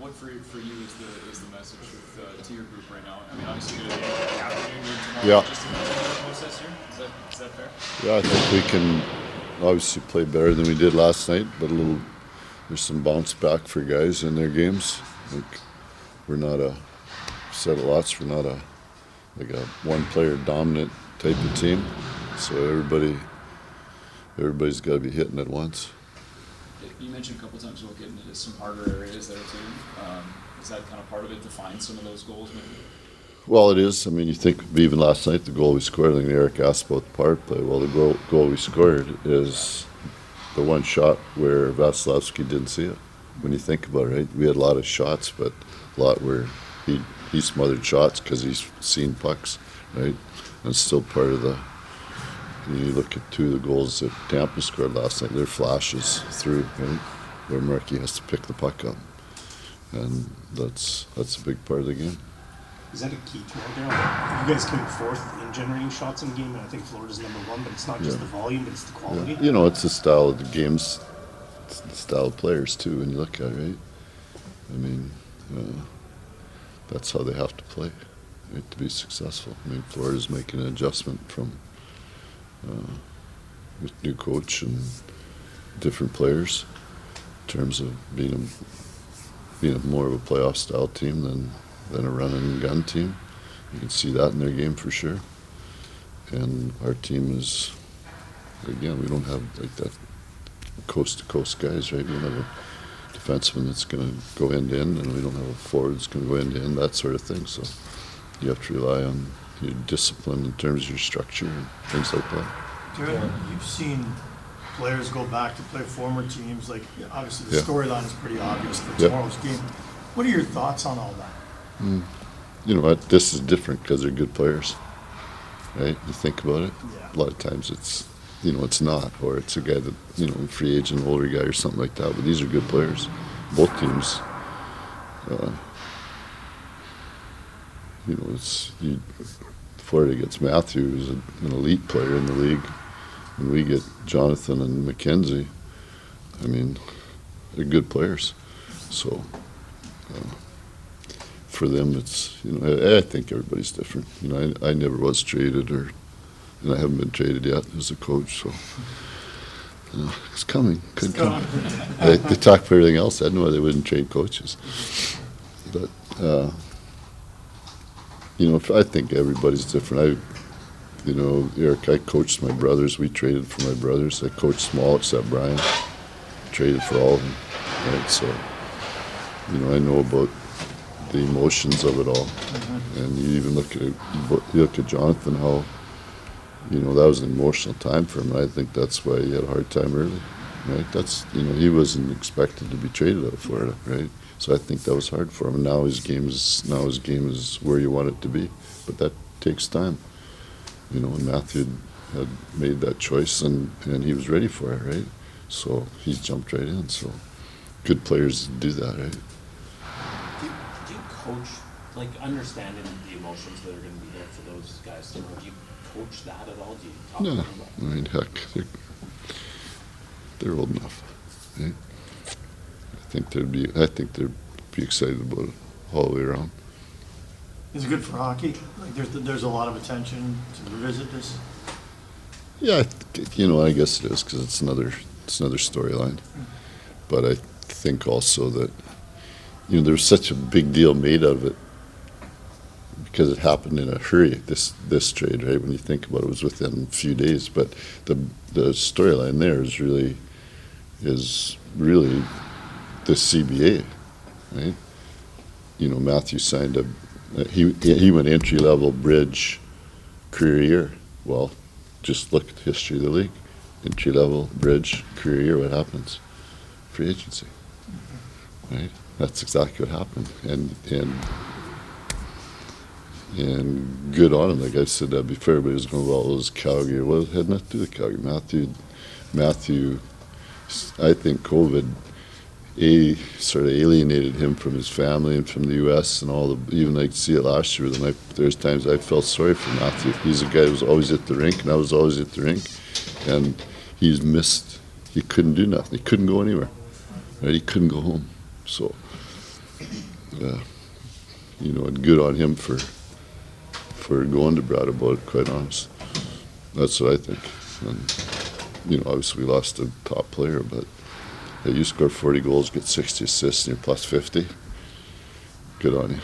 what for you is the message to your group right now? I mean, obviously you're going to be captain tomorrow. Yeah. Just to the process here. Is that fair? Yeah, I think we can obviously play better than we did last night, but there's some bounce back for guys in their games. Like we're not said a lot. We're not like a one player dominant type of team. So everybody's got to be hitting at once. You mentioned a couple times about getting into some harder areas there too. Is that kind of part of it to find some of those goals maybe? Well, it is. I mean, you think even last night the goal we scored. I think Eric asked about the power play. Well, the goal we scored is the one shot where Vasilevsky didn't see it. When you think about it, right? We had a lot of shots, but a lot where he smothered shots because he's seen pucks, right? And it's still part of the. You look at two of the goals that Tampa scored last night. They're flashes through, right? Where Murky has to pick the puck up, and that's a big part of the game. Is that a key to it, Daryl? You guys came fourth in generating shots in the game, and I think Florida's number one, but it's not just the volume, but it's the quality. Yeah. You know, it's the style of the games, it's the style of players, too, when you look at it, right? I mean, that's how they have to play, right, to be successful. I mean, Florida's making an adjustment from with new coach and different players in terms of being more of a playoff style team than a run and gun team. You can see that in their game for sure. And our team is, again, we don't have like that coast to coast guys, right? We don't have a defenseman that's going to go end to end, and we don't have a forward that's going to go end to end, that sort of thing. So you have to rely on your discipline in terms of your structure and things like that. Jared, you've seen players go back to play former teams. Like, obviously, the storyline is pretty obvious for tomorrow's game. What are your thoughts on all that? You know what? This is different because they're good players, right? You think about it. Yeah. A lot of times it's not, or it's a guy that, a free agent, older guy or something like that. But these are good players. Both teams. Florida gets Matthew, who's an elite player in the league, and we get Jonathan and Mackenzie. I mean, they're good players. So for them, it's I think everybody's different. I never was traded, and I haven't been traded yet as a coach. So it's coming. Could come. They talk for everything else. I didn't know why they wouldn't trade coaches, but. I think everybody's different. Eric, I coached my brothers. We traded for my brothers. I coached small except Brian. Traded for all of them. Right? So, I know about the emotions of it all. Mm-hmm. And you even look at Jonathan, how, that was an emotional time for him. And I think that's why he had a hard time early. Right? That's, he wasn't expected to be traded out of Florida, right? So I think that was hard for him. And now his game is where you want it to be, but that takes time. And Matthew had made that choice, and he was ready for it, right? So he's jumped right in. So good players do that, right? Do you coach, like understanding the emotions that are going to be there for those guys tomorrow? Do you coach that at all? Do you talk to them about I mean, heck, they're old enough, right? I think they'd be excited about it all the way around. Is it good for hockey? Like, there's a lot of attention to revisit this. Yeah, I guess it is because it's another storyline. But I think also that there's such a big deal made out of it because it happened in a hurry. This trade, right? When you think about it, it was within a few days. But the storyline there is really the CBA, right? Matthew signed he went entry level, bridge, career year. Well, just look at the history of the league. Entry level, bridge, career year. What happens? Free agency, right? That's exactly what happened, and good on him. Like I said that before, everybody was going, well, it was Calgary. Well, it had nothing to do with Calgary. Matthew, I think COVID sort of alienated him from his family and from the U.S. and even I could see it last year with him. There's times I felt sorry for Matthew. He's a guy who was always at the rink, and I was always at the rink, and he's missed. He couldn't do nothing. He couldn't go anywhere. Right? He couldn't go home. So you know, and good on him for going to Brad about it, quite honest. That's what I think. And, you know, obviously we lost a top player, but hey, you score 40 goals, get 60 assists, and you're plus 50. Good on you.